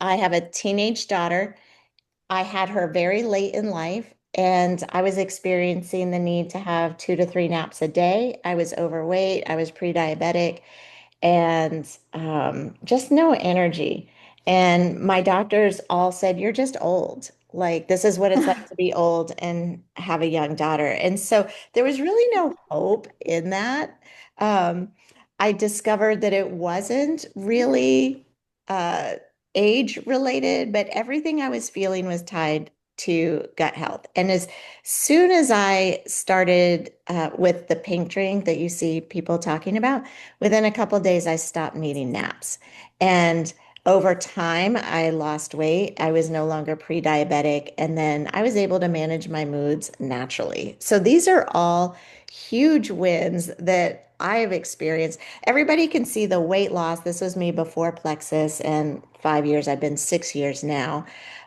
I have a teenage daughter. I had her very late in life, and I was experiencing the need to have 2 to 3 naps a day. I was overweight, I was pre-diabetic, and just no energy. And my doctors all said, "You're just old. Like, this is what it's like to be old and have a young daughter." And so there was really no hope in that. Um, I discovered that it wasn't really uh, age related, but everything I was feeling was tied to gut health. And as soon as I started with the pink drink that you see people talking about, within a couple of days, I stopped needing naps. And over time, I lost weight. I was no longer pre-diabetic. And then I was able to manage my moods naturally. So these are all huge wins that I have experienced. Everybody can see the weight loss. This was me before Plexus, and 5 years. I've been 6 years now.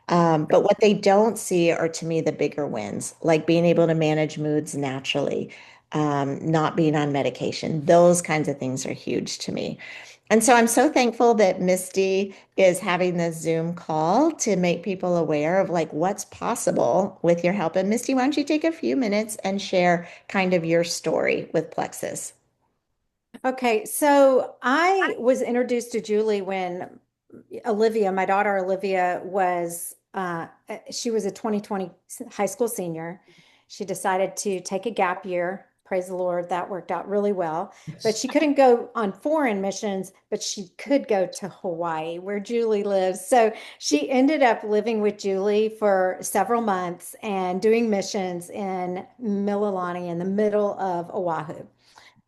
But what they don't see are, to me, the bigger wins, like being able to manage moods naturally, not being on medication. Those kinds of things are huge to me. And so I'm so thankful that Misty is having this Zoom call to make people aware of like what's possible with your help. And Misty, why don't you take a few minutes and share kind of your story with Plexus? Okay, so I was introduced to Julie when Olivia, my daughter Olivia, she was a 2020 high school senior. She decided to take a gap year. Praise the Lord, that worked out really well. But she couldn't go on foreign missions, but she could go to Hawaii, where Julie lives. So she ended up living with Julie for several months and doing missions in Mililani in the middle of Oahu.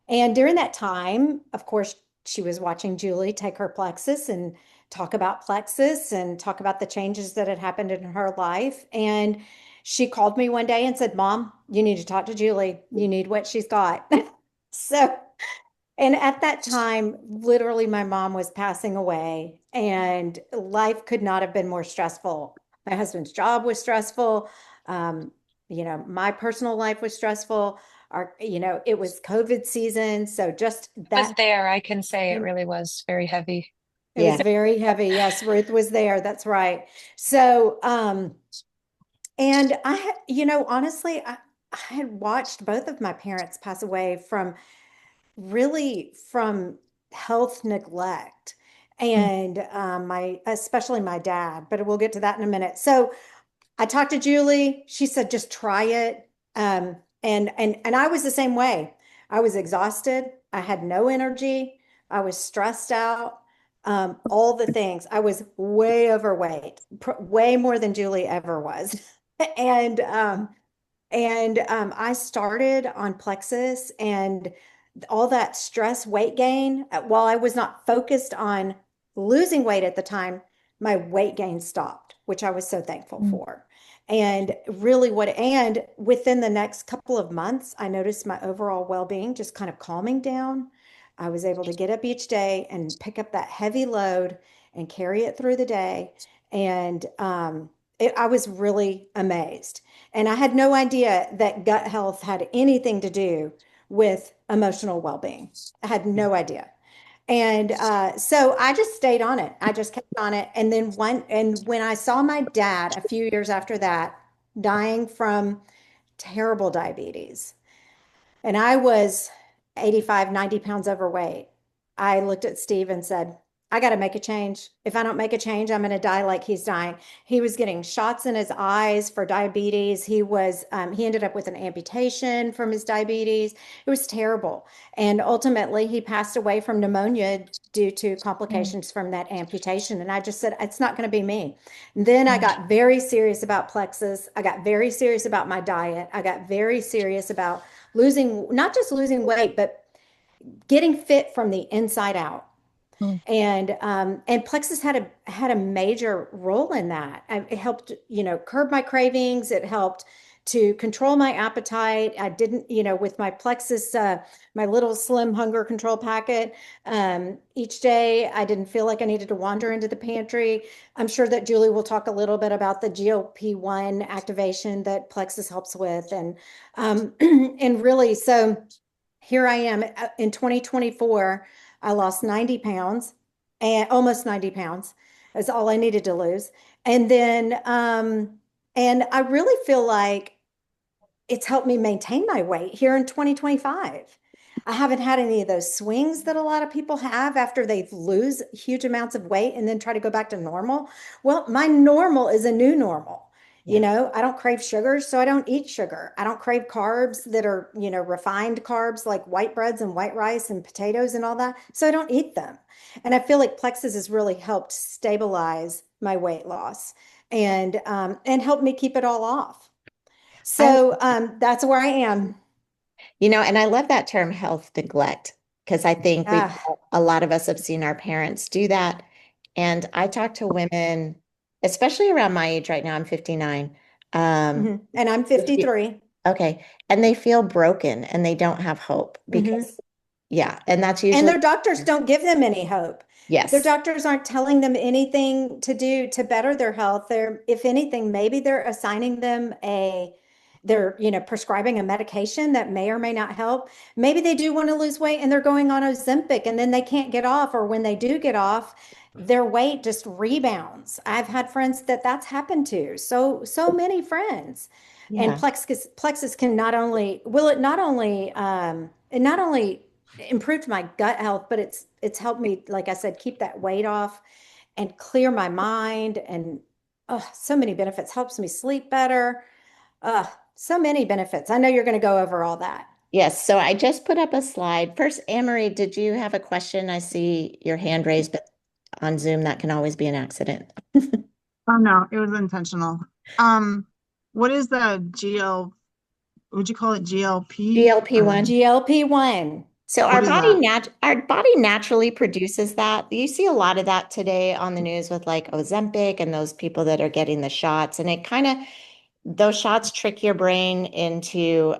And during that time, of course, she was watching Julie take her Plexus and talk about Plexus and talk about the changes that had happened in her life. And she called me one day and said, Mom, you need to talk to Julie. You need what she's got. So, and at that time, literally, my mom was passing away, and life could not have been more stressful. My husband's job was stressful. Um, my personal life was stressful. It was COVID season. So just Was that, there. I can say it it really was very heavy. was Yeah. very heavy. Yes, Ruth was there. That's right. So, and honestly, I had watched both of my parents pass away from health neglect, and especially my dad, but we'll get to that in a minute. So I talked to Julie. She said, just try it. And I was the same way. I was exhausted. I had no energy. I was stressed out. All the things. I was way overweight, way more than Julie ever was. And I started on Plexus, and all that stress, weight gain, while I was not focused on losing weight at the time, my weight gain stopped, which I was so thankful for. And within the next couple of months, I noticed my overall well-being just kind of calming down. I was able to get up each day and pick up that heavy load and carry it through the day. And I was really amazed. And I had no idea that gut health had anything to do with emotional well-being. I had no idea. And so I just stayed on it. I just kept on it. And when I saw my dad a few years after that dying from terrible diabetes, and I was 85, 90 pounds overweight, I looked at Steve and said, I got to make a change. If I don't make a change, I'm going to die like he's dying. He was getting shots in his eyes for diabetes. He ended up with an amputation from his diabetes. It was terrible. And ultimately, he passed away from pneumonia due to complications from that amputation. And I just said, it's not going to be me. And then I got very serious about Plexus. I got very serious about my diet. I got very serious about not just losing weight, but getting fit from the inside out. Mm. And Plexus had a major role in that. It helped, curb my cravings. It helped to control my appetite. I didn't, with my Plexus, my little slim hunger control packet, each day I didn't feel like I needed to wander into the pantry. I'm sure that Julie will talk a little bit about the GLP-1 activation that Plexus helps with. And really, so here I am in 2024. I lost 90 pounds and almost 90 pounds. Is all I needed to lose. And then, and I really feel like it's helped me maintain my weight here in 2025. I haven't had any of those swings that a lot of people have after they lose huge amounts of weight and then try to go back to normal. Well, my normal is a new normal. You Yeah. know, I don't crave sugar, so I don't eat sugar. I don't crave carbs that are, refined carbs like white breads and white rice and potatoes and all that. So I don't eat them. And I feel like Plexus has really helped stabilize my weight loss and help me keep it all off. I, So that's where I am. and I love that term health neglect because I think Ah, a lot of us have seen our parents do that. And I talk to women, especially around my age right now, I'm 59. Um, And I'm they fe- 53. okay. And they feel broken and they don't have hope Hmm. because, yeah. And that's And usually, their doctors don't give them any hope. Their yes. doctors aren't telling them anything to do to better their health. They're, if anything, maybe they're assigning them they're, prescribing a medication that may or may not help. Maybe they do want to lose weight and they're going on Ozempic and then they can't get off, or when they do get off, their weight just rebounds. I've had friends that that's happened to. So many friends. And Yeah. Plexus can not only, will it not only, it not only improved my gut health, but it's helped me, like I said, keep that weight off and clear my mind and so many benefits. Helps me sleep better. So many benefits. I know you're going to go over all that. Yes. So I just put up a slide. First, Anne-Marie, did you have a question? I see your hand raised, but on Zoom, that can always be an accident. Oh no, it was intentional. Um, what is the GL, would you call it GLP or GLP-1. GLP-1. So what is that? our body naturally produces that. You see a lot of that today on the news with like Ozempic and those people that are getting the shots. And it kind of those shots trick your brain into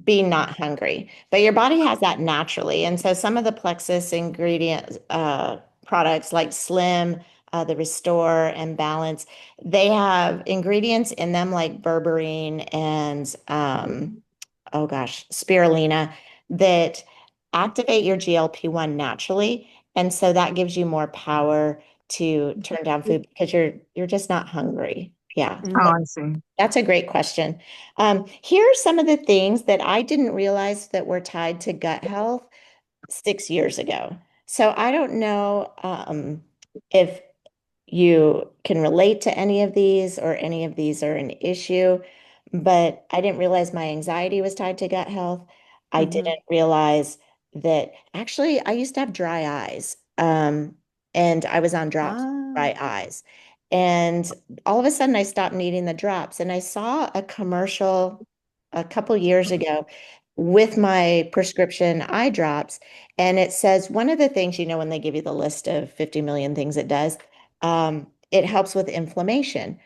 being not hungry, but your body has that naturally. And so some of the Plexus ingredient products like Slim, the Restore and Balance, they have ingredients in them like berberine and oh gosh, spirulina that activate your GLP-1 naturally. And so that gives you more power to turn down food because you're just not hungry. Yeah. Oh, Mhm. I see. That's a great question. Here are some of the things that I didn't realize that were tied to gut health 6 years ago. So I don't know if you can relate to any of these or any of these are an issue, but I didn't realize my anxiety was tied to gut health. I Mhm. didn't realize that actually I used to have dry eyes, and I was on drops for Ah. dry eyes. And all of a sudden I stopped needing the drops. And I saw a commercial a couple years ago with my prescription eye drops. And it says one of the things, when they give you the list of 50 million things it does, it helps with inflammation.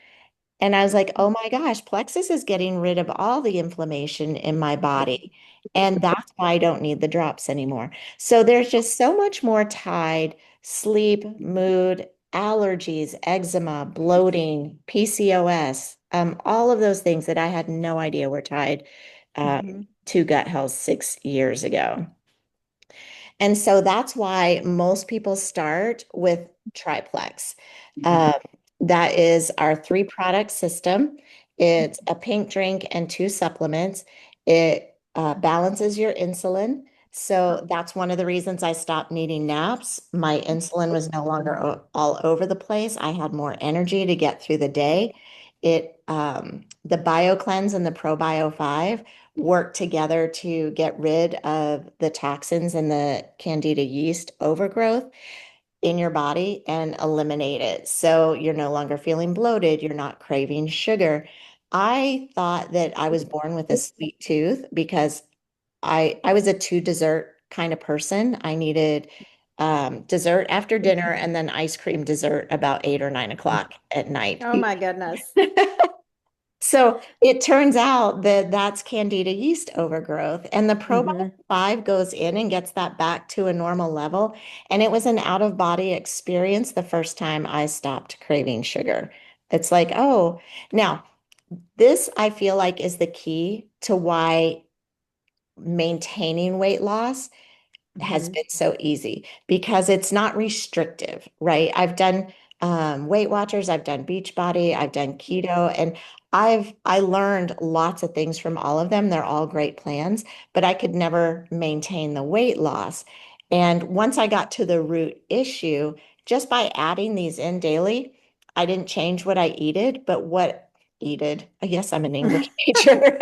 And I was like, oh my gosh, Plexus is getting rid of all the inflammation in my body. And that's why I don't need the drops anymore. So there's just so much more tied sleep, mood, allergies, eczema, bloating, PCOS, all of those things that I had no idea were tied Mhm. to gut health 6 years ago. And so that's why most people start with TriPlex. Um, that is our three product system. It's a pink drink and two supplements. It balances your insulin. So that's one of the reasons I stopped needing naps. My insulin was no longer all over the place. I had more energy to get through the day. The BioCleanse and the ProBio 5 work together to get rid of the toxins and the candida yeast overgrowth in your body and eliminate it. So you're no longer feeling bloated, you're not craving sugar. I thought that I was born with a sweet tooth because I was a two dessert kind of person. I needed dessert after dinner and then ice cream dessert about 8 or 9 o'clock at night. Oh my goodness. So it turns out that that's candida yeast overgrowth, and the probiotic Hmm. 5 goes in and gets that back to a normal level. And it was an out of body experience the first time I stopped craving sugar. It's like, oh, now this I feel like is the key to why maintaining weight loss has Hmm. been so easy because it's not restrictive, right? I've done Weight Watchers, I've done Beachbody, I've done keto, and I learned lots of things from all of them. They're all great plans, but I could never maintain the weight loss. And once I got to the root issue, just by adding these in daily, I didn't change what I eated, but what eated. I guess I'm an English major.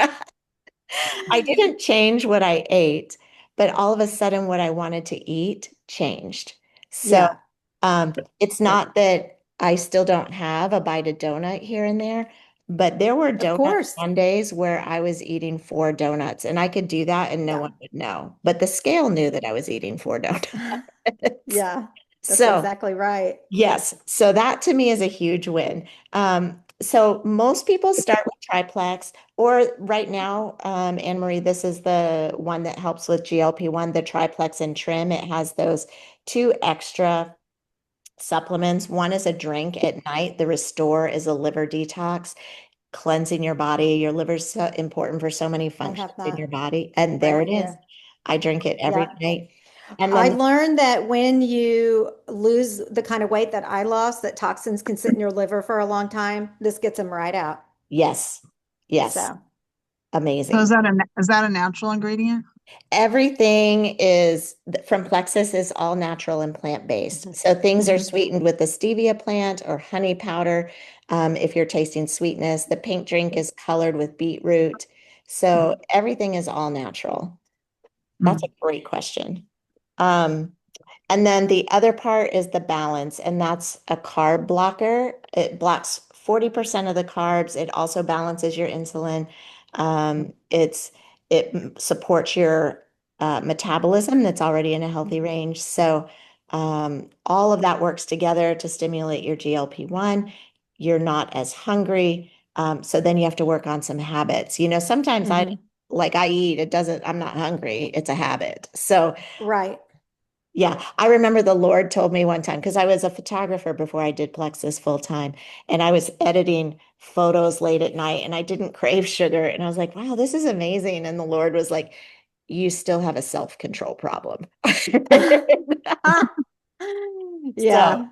I didn't change what I ate, but all of a sudden what I wanted to eat changed. So Yeah, it's not that I still don't have a bite of donut here and there, but there were of donut course. Mondays where I was eating 4 donuts and I could do that and no Yeah. one would know. But the scale knew that I was eating 4 donuts. Yeah, that's So exactly right. yes. So that to me is a huge win. So most people start with TriPlex, or right now, Anne Marie, this is the one that helps with GLP-1, the TriPlex and Trim. It has those two extra supplements. One is a drink at night. The Restore is a liver detox, cleansing your body. Your liver's so important for so many I functions have in that your body. And there right it is. here. I drink it every Yeah. night. And I then, learned that when you lose the kind of weight that I lost, that toxins can sit in your liver for a long time. This gets them right out. yes, yes, So, So amazing. is that a natural ingredient? Everything is from Plexus is all natural and plant-based. mhm, So things are mhm, sweetened with the stevia plant or honey powder. If you're tasting sweetness, the pink drink is colored with beetroot. So everything is all natural. That's a Mm. great question. Um, and then the other part is the balance, and that's a carb blocker. It blocks 40% of the carbs. It also balances your insulin. It supports your metabolism that's already in a healthy range. So all of that works together to stimulate your GLP-1. You're not as hungry. So then you have to work on some habits. Sometimes mhm. I eat, it doesn't, I'm not hungry. It's a habit. So Right. yeah, I remember the Lord told me one time because I was a photographer before I did Plexus full time, and I was editing photos late at night and I didn't crave sugar. And I was like, wow, this is amazing. And the Lord was like, you still have a self-control problem. So, Yeah,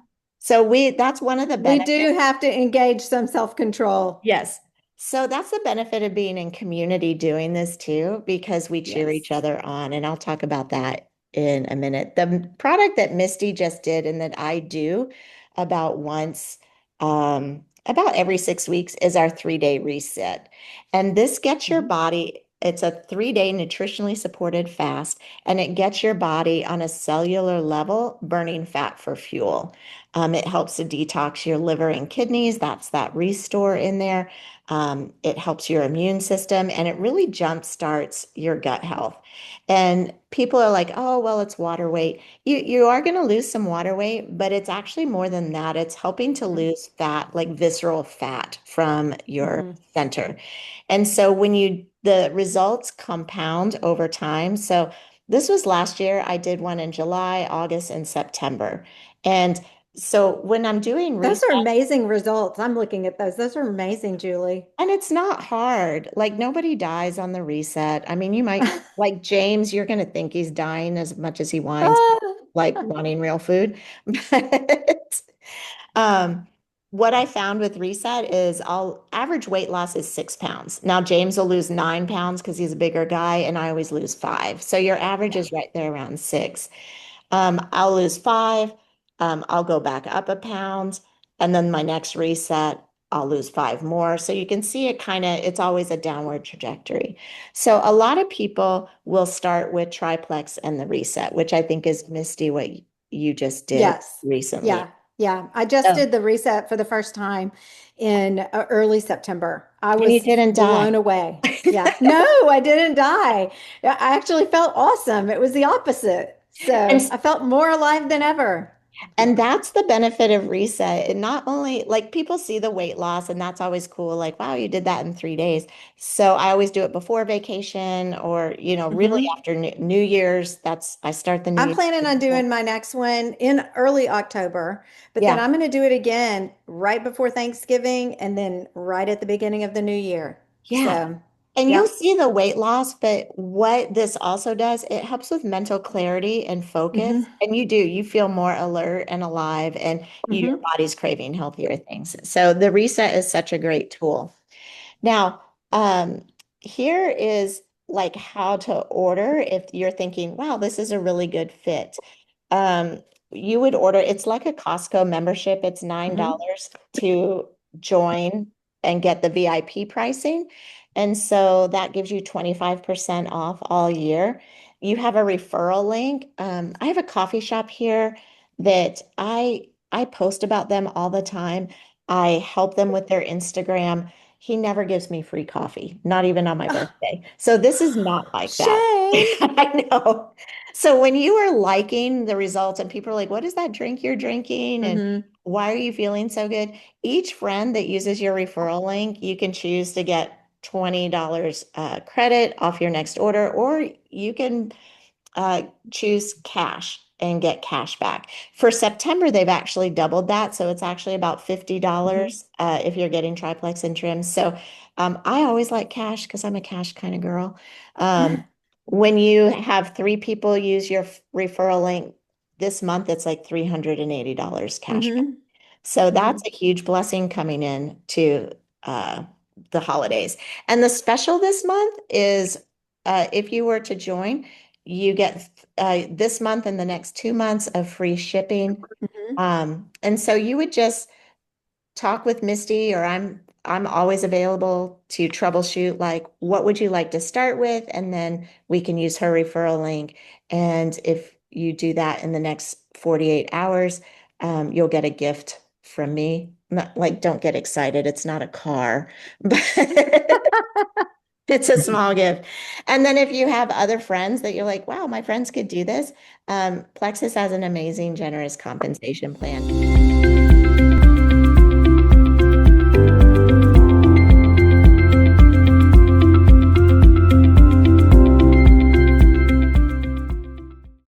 that's one of the we benefits. do have to engage some self-control. Yes. So that's the benefit of being in community doing this too, because we cheer each Yes. other on. And I'll talk about that in a minute. The product that Misty just did and that I do about once, about every 6 weeks is our 3-day reset. And this gets your Mhm, body, it's a 3-day nutritionally supported fast, and it gets your body on a cellular level burning fat for fuel. It helps to detox your liver and kidneys. That's that restore in there. It helps your immune system and it really jump starts your gut health. And people are like, oh, well, it's water weight. You are going to lose some water weight, but it's actually more than that. It's helping to mhm, lose fat, like visceral fat from your mhm. center. And so the results compound over time. So this was last year. I did one in July, August, and September. And so when I'm doing Those reset, are amazing results. I'm looking at those. Those are amazing, Julie. and it's not hard. Like nobody dies on the reset. I mean, you might like James, you're going to think he's dying as much as he whines, like wanting real food. But um, what I found with reset is I'll average weight loss is 6 pounds. Now James will lose 9 pounds because he's a bigger guy, and I always lose 5. So your average Yeah. is right there around 6. I'll lose 5. I'll go back up a pound. And then my next reset, I'll lose 5 more. So you can see it's always a downward trajectory. So a lot of people will start with TriPlex and the reset, which I think is Misty, what you just did Yes. recently. Yeah. Yeah. I just Oh, did the reset for the first time in early September. I and you was didn't die. blown away. Yeah. No, I didn't die. I actually felt awesome. It was the opposite. And So I felt more alive than ever. And that's the benefit of reset. And not only like people see the weight loss, and that's always cool. Like, wow, you did that in 3 days. So I always do it before vacation or, really Hmm. after New Year's. I start the New I'm Year. planning on doing my next one in early October, but then Yeah. I'm going to do it again right before Thanksgiving and then right at the beginning of the new year. Yeah. So. And you'll Yep. see the weight loss, but what this also does, it helps with mental clarity and focus. Mm-hmm. And you feel more alert and alive, and your Mm-hmm. body's craving healthier things. So the reset is such a great tool. Now, here is like how to order if you're thinking, wow, this is a really good fit. Um, you would order, it's like a Costco membership. It's Mm-hmm. $9 to join and get the VIP pricing. And so that gives you 25% off all year. You have a referral link. I have a coffee shop here that I post about them all the time. I help them with their Instagram. He never gives me free coffee, not even on my birthday. So this is not like that. Shame. I know. So when you are liking the results and people are like, what is that drink you're drinking? And Mm-hmm. why are you feeling so good? Each friend that uses your referral link, you can choose to get $20 credit off your next order, or you can choose cash and get cash back. For September, they've actually doubled that. So it's actually about Mm-hmm. $50 if you're getting TriPlex and trim. So I always like cash because I'm a cash kind of girl. Um, when you have three people use your referral link this month, it's like $380 cash back. Mm-hmm. So Mm-hmm. that's a huge blessing coming in to uh, the holidays. And the special this month is if you were to join, you get this month and the next 2 months of free shipping. Mm-hmm. And so you would just talk with Misty, or I'm always available to troubleshoot, like what would you like to start with? And then we can use her referral link. And if you do that in the next 48 hours, you'll get a gift from me. Not, like, don't get excited. It's not a car, but it's a small gift. And then if you have other friends that you're like, wow, my friends could do this, Plexus has an amazing, generous compensation plan.